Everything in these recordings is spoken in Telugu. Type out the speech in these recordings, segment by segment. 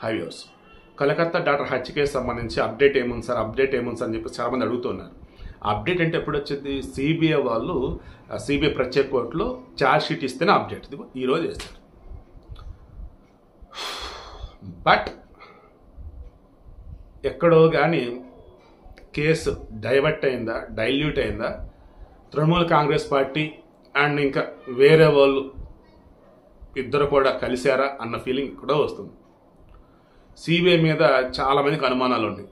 హైవేస్ కలకత్తా డాక్టర్ హత్య కేసు సంబంధించి అప్డేట్ ఏముంది సార్ అని చెప్పి చాలామంది అడుగుతున్నారు. అప్డేట్ అంటే ఎప్పుడు వచ్చింది? సిబిఐ వాళ్ళు సిబిఐ ప్రత్యేక కోర్టులో ఛార్జ్ షీట్ ఇస్తేనే అప్డేట్. ఇది ఈరోజు వేస్తారు. బట్ ఎక్కడో కానీ కేసు డైల్యూట్ అయిందా తృణమూల్ కాంగ్రెస్ పార్టీ అండ్ ఇంకా వేరే వాళ్ళు ఇద్దరు కూడా కలిశారా అన్న ఫీలింగ్ కూడా వస్తుంది. సిబిఐ మీద చాలామందికి అనుమానాలు ఉన్నాయి.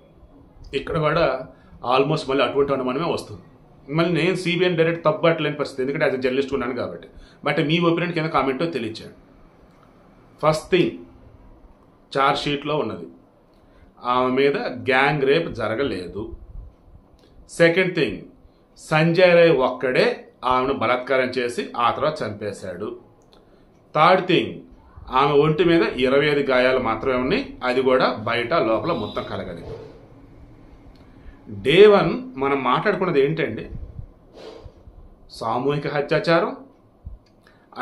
ఇక్కడ కూడా ఆల్మోస్ట్ మళ్ళీ అటువంటి అనుమానమే వస్తుంది. మళ్ళీ నేను సిబిఐని డైరెక్ట్ తప్పట్లేని పరిస్థితి, ఎందుకంటే యాజ్ ఎ జర్నలిస్ట్ ఉన్నాను కాబట్టి. బట్ మీ ఒపీనియన్ కింద కామెంటో తెలియచాడు. ఫస్ట్ థింగ్, ఛార్జ్ షీట్లో ఉన్నది ఆమె మీద గ్యాంగ్ రేప్ జరగలేదు. సెకండ్ థింగ్, సంజయ్ రాయ్ ఒక్కడే ఆమెను బలాత్కారం చేసి ఆ తర్వాత చంపేశాడు. థర్డ్ థింగ్, ఆమె ఒంటి మీద 25 గాయాలు మాత్రమే ఉన్నాయి, అది కూడా బయట లోపల మొత్తం కలగలేదు. డే 1 మనం మాట్లాడుకున్నది ఏంటండి? సామూహిక అత్యాచారం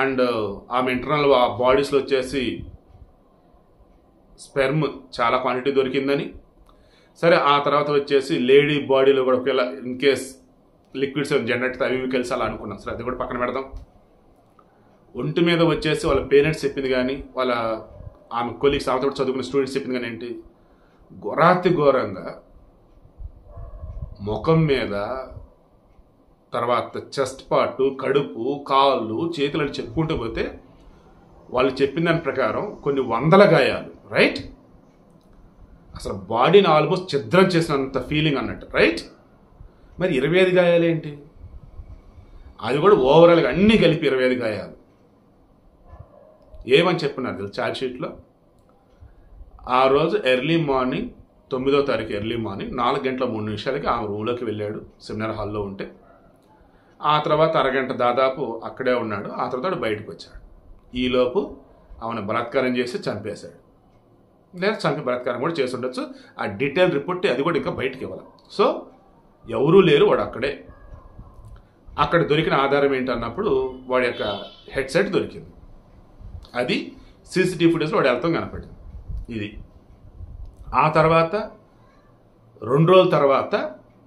అండ్ ఆమె ఇంటర్నల్ బాడీస్లో వచ్చేసి స్పెర్మ్ చాలా క్వాంటిటీ దొరికిందని. సరే, ఆ తర్వాత వచ్చేసి లేడీ బాడీలో కూడా ఒకవేళ ఇన్ కేస్ లిక్విడ్స్ జనరేట్ అవి కలిసి అలా అనుకున్నాం. సరే, అది కూడా పక్కన పెడదాం. ఒంటి మీద వచ్చేసి వాళ్ళ పేరెంట్స్ చెప్పింది కానీ ఆమె కొలీగ్స్ ఆమెతో చదువుకున్న స్టూడెంట్స్ చెప్పింది కానీ ఏంటి? ఘోరాతి ఘోరంగా ముఖం మీద, తర్వాత చెస్ట్ పార్ట్, కడుపు, కాళ్ళు, చేతులు అని చెప్పుకుంటూ పోతే వాళ్ళు చెప్పిన దాని ప్రకారం కొన్ని వందల గాయాలు. రైట్? అసలు బాడీని ఆల్మోస్ట్ ఛిద్రం చేసినంత ఫీలింగ్ అన్నట్టు. రైట్? మరి 25 గాయాలు ఏంటి? అది కూడా ఓవరాల్గా అన్నీ కలిపి 25 గాయాలు. ఏమని చెప్పున్నారు తెలుసు ఛార్జ్ షీట్లో? ఆ రోజు ఎర్లీ మార్నింగ్ 9వ తారీఖు ఎర్లీ మార్నింగ్ 4:03 ఆమె రూమ్లోకి వెళ్ళాడు, సెమినార్ హాల్లో ఉంటే. ఆ తర్వాత అరగంట దాదాపు అక్కడే ఉన్నాడు. ఆ తర్వాత బయటకు వచ్చాడు. ఈలోపు ఆమెను బలాత్కారం చేసి చంపేశాడు, లేదా చంపి బలాత్కారం కూడా చేసి ఉండొచ్చు. ఆ డీటెయిల్ రిపోర్ట్ అది కూడా ఇంకా బయటకు ఇవ్వాలి. సో ఎవరూ లేరు, వాడు అక్కడే. అక్కడ దొరికిన ఆధారం ఏంటన్నప్పుడు వాడి యొక్క హెడ్సెట్ దొరికింది. అది సీసీటీవీ ఫుటేజ్లో వాడు వెళ్తాం కనపడింది. ఇది ఆ తర్వాత 2 రోజుల తర్వాత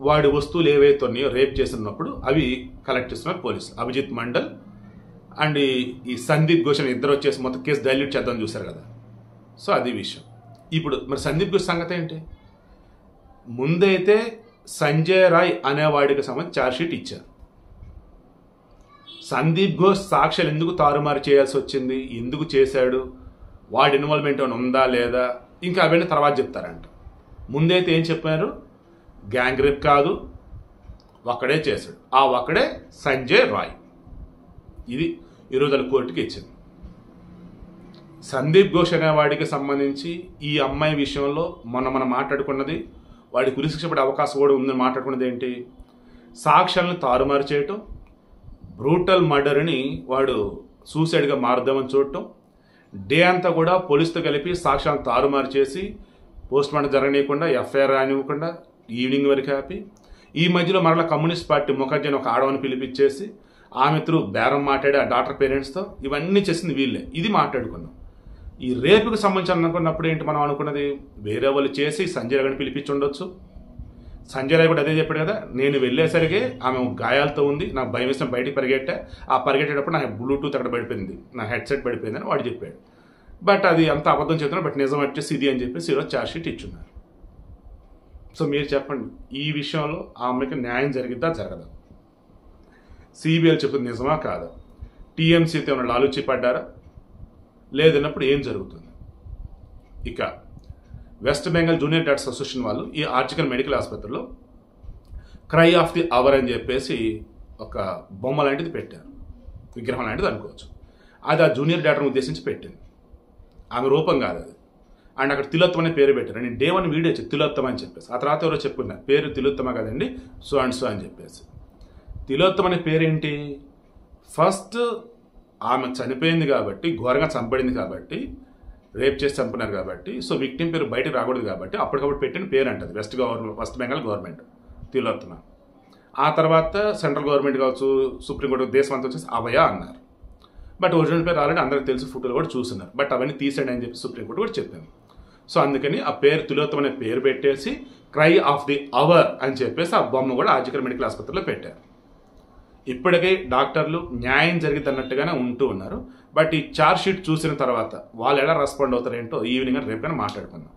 వాడి వస్తువులు ఏవైతే ఉన్నాయో రేప్ చేసినప్పుడు అవి కలెక్ట్ చేస్తున్నారు పోలీసులు. అభిజిత్ మండల్ అండ్ ఈ సందీప్ ఘోష్ ఇద్దరు వచ్చేసి మొత్తం కేసు డైల్యూట్ చేద్దామని చూశారు కదా. సో అది విషయం. ఇప్పుడు మరి సందీప్ ఘోష్ సంగతి ఏంటి? ముందైతే సంజయ్ రాయ్ అనేవాడికి సంబంధించి ఛార్జ్ షీట్ ఇచ్చారు. సందీప్ ఘోష్ సాక్ష్యాలు ఎందుకు తారుమారు చేయాల్సి వచ్చింది, ఎందుకు చేశాడు, వాడి ఇన్వాల్వ్మెంట్ ఏమైనా ఉందా లేదా, ఇంకా అవన్నీ తర్వాత చెప్తారంట. ముందైతే ఏం చెప్పారు? గ్యాంగ్ రేప్ కాదు, ఒక్కడే చేశాడు, ఆ ఒక్కడే సంజయ్ రాయ్. ఇది ఈరోజు వాళ్ళ కోర్టుకి ఇచ్చింది. సందీప్ ఘోష్ అనేవాడికి సంబంధించి ఈ అమ్మాయి విషయంలో మనం మాట్లాడుకున్నది, వాడికి ఉరిశిక్ష పడే అవకాశం కూడా ఉందని మాట్లాడుకున్నది ఏంటి? సాక్ష్యాలను తారుమారు చేయటం, బ్రూటల్ మర్డర్ని వాడు సూసైడ్గా మారుద్దామని చూడటం, డే అంతా కూడా పోలీసుతో కలిపి సాక్ష్యాలను తారుమారు చేసి పోస్ట్ మార్టం జరగనీయకుండా, ఎఫ్ఐఆర్ రానివ్వకుండా ఈవినింగ్ వరకు ఆపి, ఈ మధ్యలో మరలా కమ్యూనిస్ట్ పార్టీ ముఖర్జీని ఒక ఆడవని పిలిపించేసి ఆమె త్రూ బేరం మాట్లాడి ఆ డాక్టర్ పేరెంట్స్తో ఇవన్నీ చేసింది వీళ్ళే. ఇది మాట్లాడుకున్నాం. ఈ రేపుకి సంబంధించి అనుకున్నప్పుడు ఏంటి మనం అనుకున్నది? వేరే వాళ్ళు చేసి సంజయ్ రాయ్ని పిలిపించి ఉండొచ్చు. సంజయ్ రాయ్ కూడా అదే చెప్పాడు కదా, నేను వెళ్ళేసరికి ఆమె గాయాలతో ఉంది, నాకు భయం వేసిన బయటికి పరిగెట్టా, ఆ పరిగెట్టేటప్పుడు నా బ్లూటూత్ అక్కడ పడిపోయింది, నా హెడ్సెట్ పడిపోయిందని వాడు చెప్పాడు. బట్ అది అంత అబద్ధం చెప్తున్నారు. బట్ నిజం వచ్చేసి ఇది అని చెప్పేసి ఈరోజు ఛార్జ్ షీట్ ఇచ్చున్నారు. సో మీరు చెప్పండి, ఈ విషయంలో ఆ అమ్మాయికి న్యాయం జరిగిద్దా జరగదా? సిబిఐ చెప్తుంది నిజమా కాదా? టీఎంసీతో ఏమైనా లాలూచి పడ్డారా? లేదన్నప్పుడు ఏం జరుగుతుంది? ఇక west Bengal junior doctors association వాళ్ళు ఈ ఆర్జికల్ మెడికల్ ఆసుపత్రిలో క్రై ఆఫ్ ది అవర్ అని చెప్పేసి ఒక బొమ్మ లాంటిది పెట్టారు, విగ్రహం లాంటిది అనుకోవచ్చు. అది ఆ జూనియర్ డాక్టర్ని ఉద్దేశించి పెట్టింది, ఆమె రూపం కాదు అది. అండ్ అక్కడ తిలోత్తమ అనే పేరు పెట్టారు. నేను డే 1 వీడియో తిలోత్తమ అని చెప్పేసి, ఆ తర్వాత ఎవరో చెప్పుకున్నారు పేరు తిలోత్తమ కదండి, సో అండ్ సో అని చెప్పేసి. తిలోత్తమ అనే పేరేంటి? ఫస్ట్ ఆమె చనిపోయింది కాబట్టి, ఘోరంగా చంపబడింది కాబట్టి, రేప్ చేసి చంపున్నారు కాబట్టి, సో విక్టిమ్ పేరు బయటకు రాకూడదు కాబట్టి అప్పటికప్పుడు పెట్టిన పేరు అంటది వెస్ట్ బెంగాల్ గవర్నమెంట్ తిలోత్తమ. ఆ తర్వాత సెంట్రల్ గవర్నమెంట్ కావచ్చు, సుప్రీంకోర్టు, దేశం అంతా వచ్చేసి అభయ అన్నారు. బట్ ఒరిజినల్ పేరు ఆల్రెడీ అందరికి తెలిసి ఫోటోలు కూడా చూస్తున్నారు. బట్ అవన్నీ తీసేయండి అని చెప్పి సుప్రీంకోర్టు కూడా చెప్పింది. సో అందుకని ఆ పేరు తిలోత్తమ అనే పేరు పెట్టేసి క్రై ఆఫ్ ది అవర్ అని చెప్పేసి ఆ బొమ్మ కూడా ఆర్జికర్ మెడికల్ ఆసుపత్రిలో పెట్టారు. ఇప్పటికే డాక్టర్లు న్యాయం జరిగింది అన్నట్టుగానే ఉంటూ ఉన్నారు. బట్ ఈ ఛార్జ్ షీట్ చూసిన తర్వాత వాళ్ళు ఎలా రెస్పాండ్ అవుతారేంటో ఈవినింగ్ రేపు కానీ మాట్లాడుకుందాం.